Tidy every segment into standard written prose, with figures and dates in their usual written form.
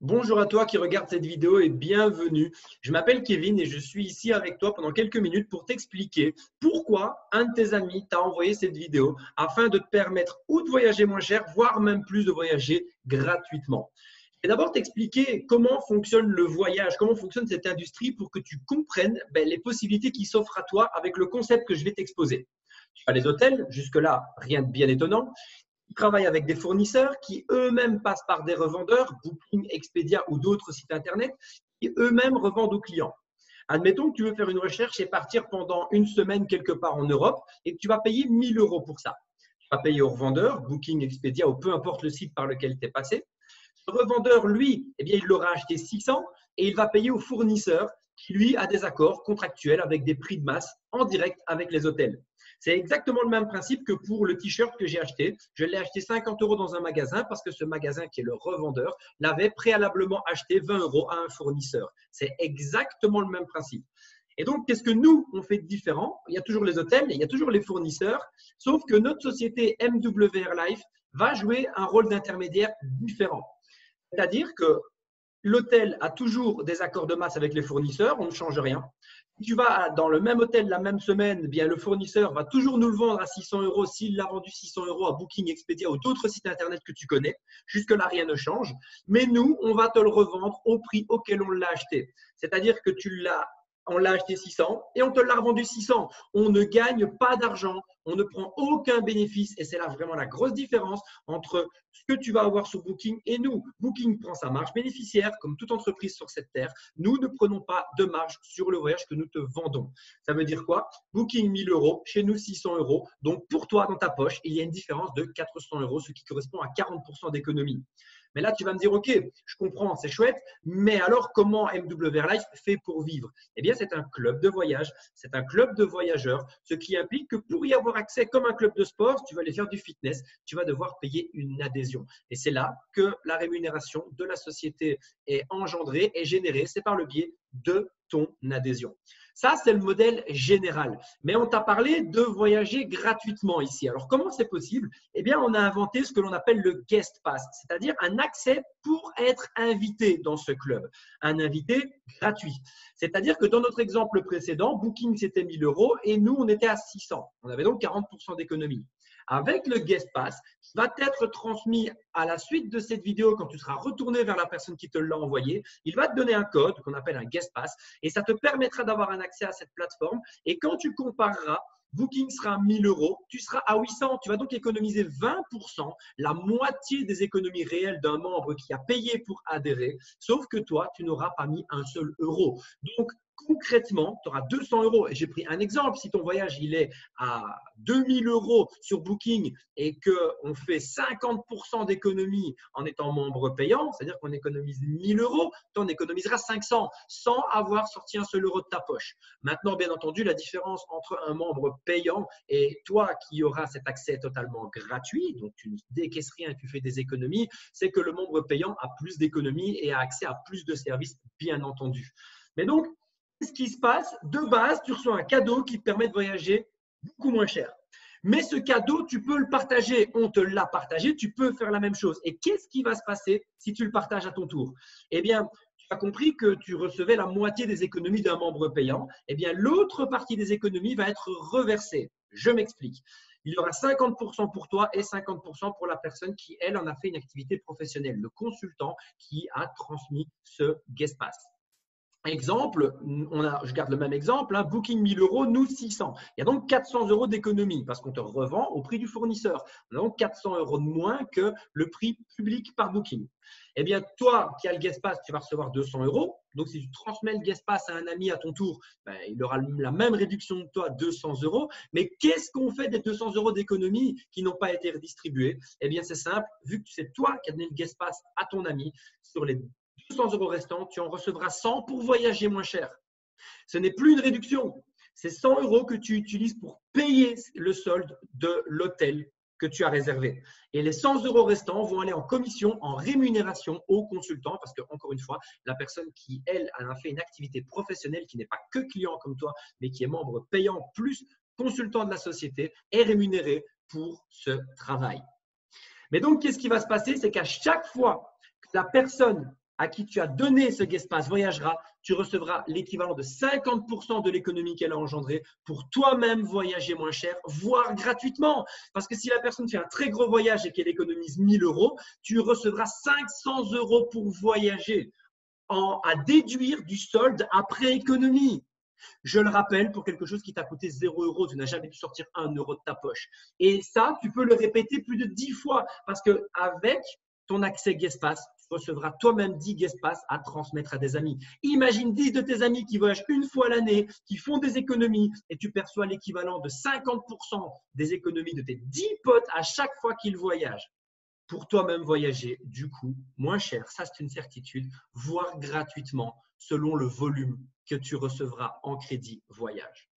Bonjour à toi qui regarde cette vidéo et bienvenue. Je m'appelle Kevin et je suis ici avec toi pendant quelques minutes pour t'expliquer pourquoi un de tes amis t'a envoyé cette vidéo afin de te permettre ou de voyager moins cher, voire même plus de voyager gratuitement. Je vais d'abord t'expliquer comment fonctionne le voyage, comment fonctionne cette industrie pour que tu comprennes les possibilités qui s'offrent à toi avec le concept que je vais t'exposer. Tu as les hôtels, jusque-là, rien de bien étonnant. Ils travaillent avec des fournisseurs qui eux-mêmes passent par des revendeurs, Booking, Expedia ou d'autres sites internet, qui eux-mêmes revendent aux clients. Admettons que tu veux faire une recherche et partir pendant une semaine quelque part en Europe et que tu vas payer 1 000 € pour ça. Tu vas payer au revendeur, Booking, Expedia ou peu importe le site par lequel tu es passé. Le revendeur, lui, il l'aura acheté 600 et il va payer au fournisseur qui, lui, a des accords contractuels avec des prix de masse en direct avec les hôtels. C'est exactement le même principe que pour le t-shirt que j'ai acheté. Je l'ai acheté 50 € dans un magasin parce que ce magasin qui est le revendeur l'avait préalablement acheté 20 € à un fournisseur. C'est exactement le même principe. Et donc, qu'est-ce que nous, on fait de différent? Il y a toujours les hôtels, il y a toujours les fournisseurs, sauf que notre société MWR Life va jouer un rôle d'intermédiaire différent. C'est-à-dire que l'hôtel a toujours des accords de masse avec les fournisseurs, on ne change rien. Si tu vas dans le même hôtel la même semaine, bien le fournisseur va toujours nous le vendre à 600 € s'il l'a vendu 600 € à Booking, Expedia ou d'autres sites internet que tu connais. Jusque-là, rien ne change. Mais nous, on va te le revendre au prix auquel on l'a acheté. C'est-à-dire que on l'a acheté 600 et on te l'a revendu 600. On ne gagne pas d'argent, on ne prend aucun bénéfice et c'est là vraiment la grosse différence entre ce que tu vas avoir sur Booking et nous. Booking prend sa marge bénéficiaire comme toute entreprise sur cette terre. Nous ne prenons pas de marge sur le voyage que nous te vendons. Ça veut dire quoi? Booking 1 000 €, chez nous 600 €. Donc pour toi, dans ta poche, il y a une différence de 400 €, ce qui correspond à 40% d'économie. Mais là, tu vas me dire, OK, je comprends, c'est chouette, mais alors comment MWR Life fait pour vivre? Eh bien, c'est un club de voyage, c'est un club de voyageurs, ce qui implique que pour y avoir accès comme un club de sport, si tu vas aller faire du fitness, tu vas devoir payer une adhésion. Et c'est là que la rémunération de la société est engendrée et générée, c'est par le biais de ton adhésion. Ça, c'est le modèle général. Mais on t'a parlé de voyager gratuitement ici. Alors, comment c'est possible? Eh bien, on a inventé ce que l'on appelle le guest pass, c'est-à-dire un accès pour être invité dans ce club. Un invité gratuit. C'est-à-dire que dans notre exemple précédent, Booking, c'était 1 000 € et nous, on était à 600. On avait donc 40% d'économie. Avec le guest pass, qui va être transmis à la suite de cette vidéo quand tu seras retourné vers la personne qui te l'a envoyé. Il va te donner un code qu'on appelle un guest pass et ça te permettra d'avoir un accès à cette plateforme. Et quand tu compareras, Booking sera à 1 000 €, tu seras à 800. Tu vas donc économiser 20%, la moitié des économies réelles d'un membre qui a payé pour adhérer, sauf que toi, tu n'auras pas mis un seul euro. Donc, concrètement, tu auras 200 €. Et j'ai pris un exemple. Si ton voyage il est à 2 000 € sur Booking et qu'on fait 50% d'économie en étant membre payant, c'est-à-dire qu'on économise 1 000 €, tu en économiseras 500 sans avoir sorti un seul euro de ta poche. Maintenant, bien entendu, la différence entre un membre payant et toi qui auras cet accès totalement gratuit, donc tu ne décaisses rien, tu fais des économies, c'est que le membre payant a plus d'économies et a accès à plus de services, bien entendu. Mais donc, ce qui se passe, de base, tu reçois un cadeau qui te permet de voyager beaucoup moins cher. Mais ce cadeau, tu peux le partager. On te l'a partagé, tu peux faire la même chose. Et qu'est-ce qui va se passer si tu le partages à ton tour? Eh bien, tu as compris que tu recevais la moitié des économies d'un membre payant. Eh bien, l'autre partie des économies va être reversée. Je m'explique. Il y aura 50% pour toi et 50% pour la personne qui, elle, en a fait une activité professionnelle, le consultant qui a transmis ce guest pass. Exemple, je garde le même exemple, Booking 1 000 €, nous 600. Il y a donc 400 € d'économie parce qu'on te revend au prix du fournisseur. On a donc 400 € de moins que le prix public par Booking. Eh bien, toi qui as le guest pass, tu vas recevoir 200 €. Donc, si tu transmets le guest pass à un ami à ton tour, il aura la même réduction que toi, 200 €. Mais qu'est-ce qu'on fait des 200 € d'économie qui n'ont pas été redistribués? Eh bien, c'est simple. Vu que c'est toi qui as donné le guest pass à ton ami, sur les 200 € restants, tu en recevras 100 pour voyager moins cher. Ce n'est plus une réduction. C'est 100 € que tu utilises pour payer le solde de l'hôtel que tu as réservé. Et les 100 € restants vont aller en commission, en rémunération au consultant parce que, encore une fois, la personne qui, elle, a fait une activité professionnelle qui n'est pas que client comme toi, mais qui est membre payant plus consultant de la société, est rémunérée pour ce travail. Mais donc, qu'est-ce qui va se passer? C'est qu'à chaque fois que la personne à qui tu as donné ce guest pass voyagera, tu recevras l'équivalent de 50% de l'économie qu'elle a engendrée pour toi-même voyager moins cher, voire gratuitement. Parce que si la personne fait un très gros voyage et qu'elle économise 1000 euros, tu recevras 500 euros pour voyager à déduire du solde après économie. Je le rappelle, pour quelque chose qui t'a coûté 0 euros, tu n'as jamais dû sortir 1 euro de ta poche. Et ça, tu peux le répéter plus de 10 fois parce qu'avec ton accès Guest Pass, tu recevras toi-même 10 Guest Pass à transmettre à des amis. Imagine 10 de tes amis qui voyagent une fois l'année, qui font des économies et tu perçois l'équivalent de 50% des économies de tes 10 potes à chaque fois qu'ils voyagent. Pour toi-même voyager, du coup, moins cher, ça c'est une certitude, voire gratuitement, selon le volume que tu recevras en crédit voyage.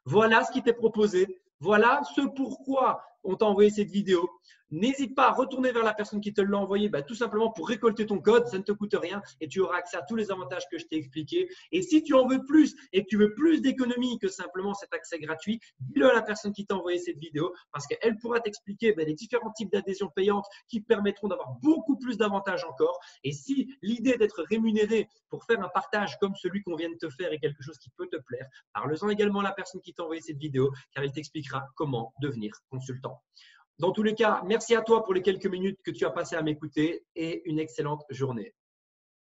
Voilà ce qui t'est proposé. Voilà ce pourquoi on t'a envoyé cette vidéo. N'hésite pas à retourner vers la personne qui te l'a envoyé, tout simplement pour récolter ton code, ça ne te coûte rien et tu auras accès à tous les avantages que je t'ai expliqués. Et si tu en veux plus et que tu veux plus d'économies que simplement cet accès gratuit, dis-le à la personne qui t'a envoyé cette vidéo parce qu'elle pourra t'expliquer les différents types d'adhésions payantes qui te permettront d'avoir beaucoup plus d'avantages encore. Et si l'idée d'être rémunéré pour faire un partage comme celui qu'on vient de te faire est quelque chose qui peut te plaire, parle-en également à la personne qui t'a envoyé cette vidéo car elle t'expliquera comment devenir consultant. Dans tous les cas, merci à toi pour les quelques minutes que tu as passées à m'écouter et une excellente journée.